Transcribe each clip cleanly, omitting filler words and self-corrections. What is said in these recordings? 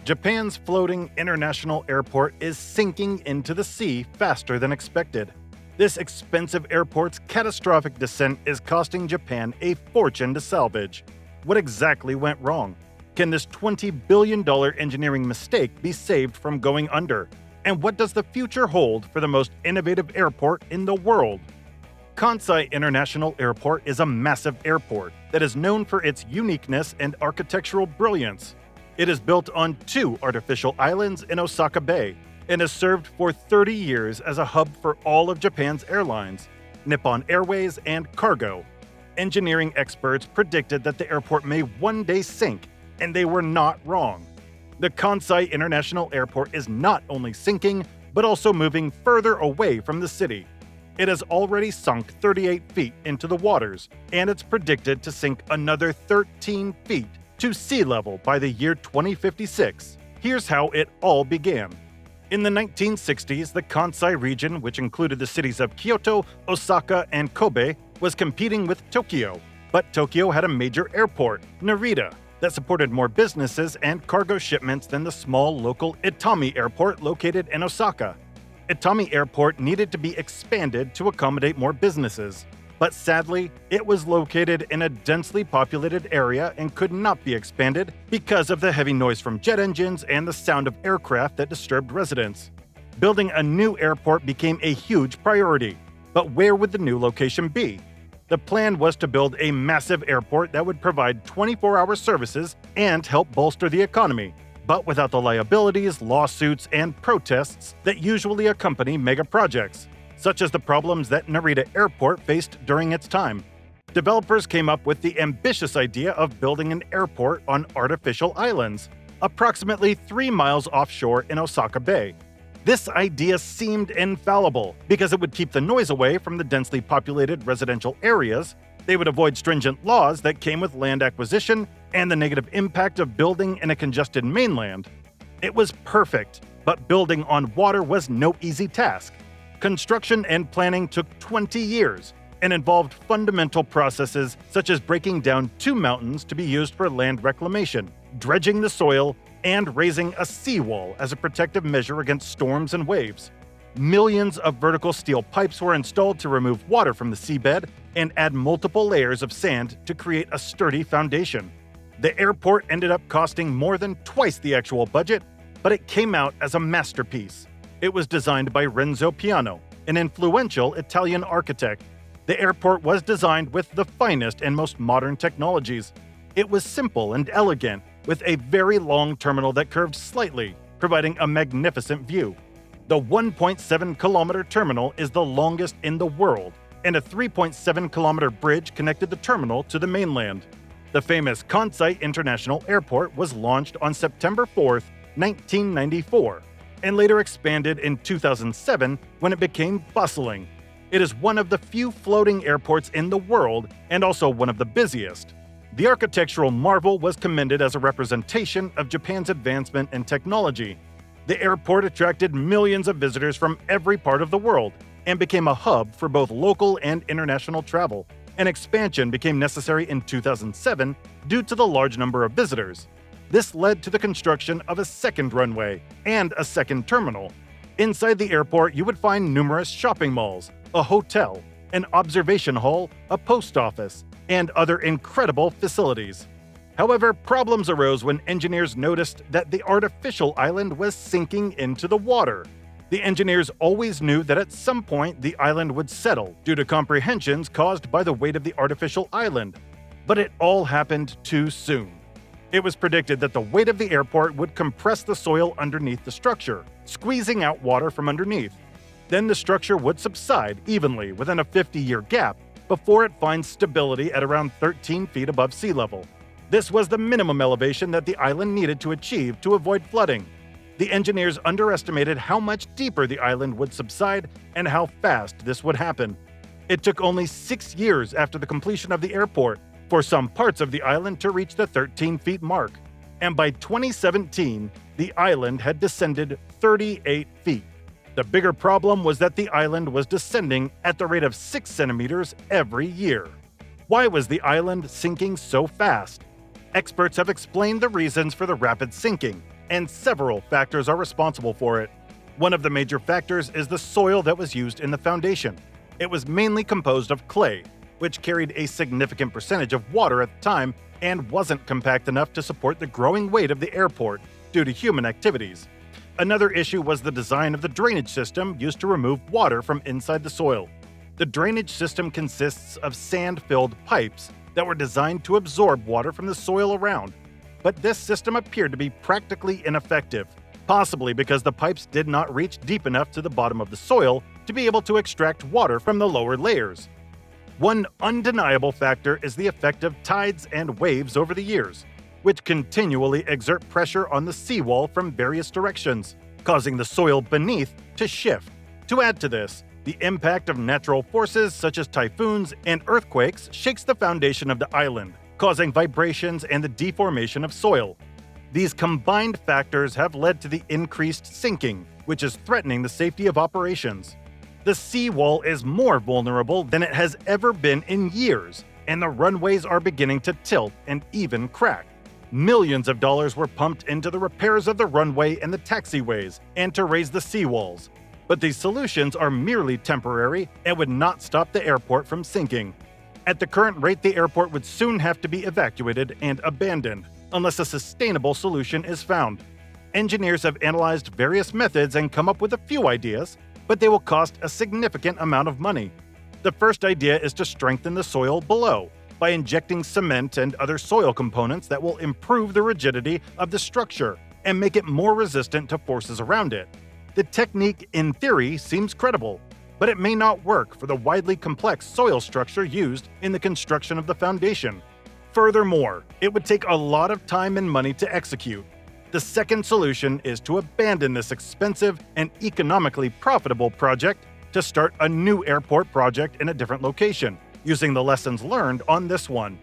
Japan's floating international airport is sinking into the sea faster than expected. This expensive airport's catastrophic descent is costing Japan a fortune to salvage. What exactly went wrong? Can this $20 billion engineering mistake be saved from going under? And what does the future hold for the most innovative airport in the world? Kansai International Airport is a massive airport that is known for its uniqueness and architectural brilliance. It is built on 2 artificial islands in Osaka Bay and has served for 30 years as a hub for all of Japan's airlines, Nippon Airways and Cargo. Engineering experts predicted that the airport may one day sink, and they were not wrong. The Kansai International Airport is not only sinking, but also moving further away from the city. It has already sunk 38 feet into the waters, and it's predicted to sink another 13 feet to sea level by the year 2056. Here's how it all began. In the 1960s, the Kansai region, which included the cities of Kyoto, Osaka, and Kobe, was competing with Tokyo. But Tokyo had a major airport, Narita, that supported more businesses and cargo shipments than the small local Itami Airport located in Osaka. Itami Airport needed to be expanded to accommodate more businesses, but sadly, it was located in a densely populated area and could not be expanded because of the heavy noise from jet engines and the sound of aircraft that disturbed residents. Building a new airport became a huge priority, but where would the new location be? The plan was to build a massive airport that would provide 24-hour services and help bolster the economy, but without the liabilities, lawsuits, and protests that usually accompany mega projects, such as the problems that Narita Airport faced during its time. Developers came up with the ambitious idea of building an airport on artificial islands, approximately 3 miles offshore in Osaka Bay. This idea seemed infallible because it would keep the noise away from the densely populated residential areas. They would avoid stringent laws that came with land acquisition and the negative impact of building in a congested mainland. It was perfect, but building on water was no easy task. Construction and planning took 20 years and involved fundamental processes such as breaking down 2 mountains to be used for land reclamation, dredging the soil, and raising a seawall as a protective measure against storms and waves. Millions of vertical steel pipes were installed to remove water from the seabed and add multiple layers of sand to create a sturdy foundation. The airport ended up costing more than twice the actual budget, but it came out as a masterpiece. It was designed by Renzo Piano, an influential Italian architect. The airport was designed with the finest and most modern technologies. It was simple and elegant, with a very long terminal that curved slightly, providing a magnificent view. The 1.7-kilometer terminal is the longest in the world, and a 3.7-kilometer bridge connected the terminal to the mainland. The famous Kansai International Airport was launched on September 4, 1994, and later expanded in 2007 when it became bustling. It is one of the few floating airports in the world and also one of the busiest. The architectural marvel was commended as a representation of Japan's advancement in technology. The airport attracted millions of visitors from every part of the world and became a hub for both local and international travel. An expansion became necessary in 2007 due to the large number of visitors. This led to the construction of a second runway and a second terminal. Inside the airport, you would find numerous shopping malls, a hotel, an observation hall, a post office, and other incredible facilities. However, problems arose when engineers noticed that the artificial island was sinking into the water. The engineers always knew that at some point the island would settle due to comprehensions caused by the weight of the artificial island. But it all happened too soon. It was predicted that the weight of the airport would compress the soil underneath the structure, squeezing out water from underneath. Then the structure would subside evenly within a 50-year gap before it finds stability at around 13 feet above sea level. This was the minimum elevation that the island needed to achieve to avoid flooding. The engineers underestimated how much deeper the island would subside and how fast this would happen. It took only 6 years after the completion of the airport for some parts of the island to reach the 13-feet mark, and by 2017, the island had descended 38 feet. The bigger problem was that the island was descending at the rate of 6 centimeters every year. Why was the island sinking so fast? Experts have explained the reasons for the rapid sinking, and several factors are responsible for it. One of the major factors is the soil that was used in the foundation. It was mainly composed of clay, which carried a significant percentage of water at the time and wasn't compact enough to support the growing weight of the airport due to human activities. Another issue was the design of the drainage system used to remove water from inside the soil. The drainage system consists of sand-filled pipes that were designed to absorb water from the soil around. But this system appeared to be practically ineffective, possibly because the pipes did not reach deep enough to the bottom of the soil to be able to extract water from the lower layers. One undeniable factor is the effect of tides and waves over the years, which continually exert pressure on the seawall from various directions, causing the soil beneath to shift. To add to this, the impact of natural forces such as typhoons and earthquakes shakes the foundation of the island, causing vibrations and the deformation of soil. These combined factors have led to the increased sinking, which is threatening the safety of operations. The seawall is more vulnerable than it has ever been in years, and the runways are beginning to tilt and even crack. Millions of dollars were pumped into the repairs of the runway and the taxiways and to raise the seawalls. But these solutions are merely temporary and would not stop the airport from sinking. At the current rate, the airport would soon have to be evacuated and abandoned, unless a sustainable solution is found. Engineers have analyzed various methods and come up with a few ideas, but they will cost a significant amount of money. The first idea is to strengthen the soil below by injecting cement and other soil components that will improve the rigidity of the structure and make it more resistant to forces around it. The technique, in theory, seems credible, but it may not work for the widely complex soil structure used in the construction of the foundation. Furthermore, it would take a lot of time and money to execute. The second solution is to abandon this expensive and economically profitable project to start a new airport project in a different location, using the lessons learned on this one.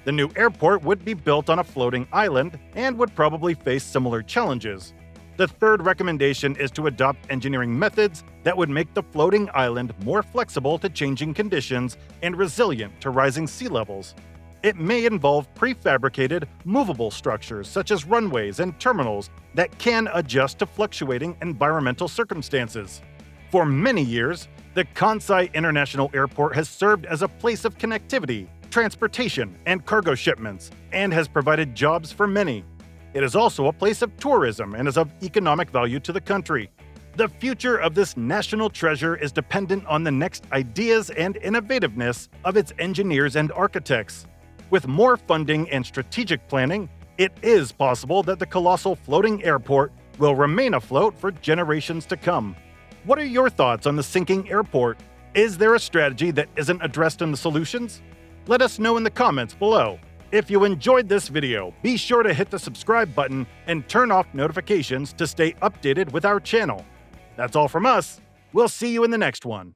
The new airport would be built on a floating island and would probably face similar challenges. The third recommendation is to adopt engineering methods that would make the floating island more flexible to changing conditions and resilient to rising sea levels. It may involve prefabricated, movable structures such as runways and terminals that can adjust to fluctuating environmental circumstances. For many years, the Kansai International Airport has served as a place of connectivity, transportation, and cargo shipments, and has provided jobs for many. It is also a place of tourism and is of economic value to the country. The future of this national treasure is dependent on the next ideas and innovativeness of its engineers and architects. With more funding and strategic planning, it is possible that the colossal floating airport will remain afloat for generations to come. What are your thoughts on the sinking airport? Is there a strategy that isn't addressed in the solutions? Let us know in the comments below. If you enjoyed this video, be sure to hit the subscribe button and turn off notifications to stay updated with our channel. That's all from us. We'll see you in the next one.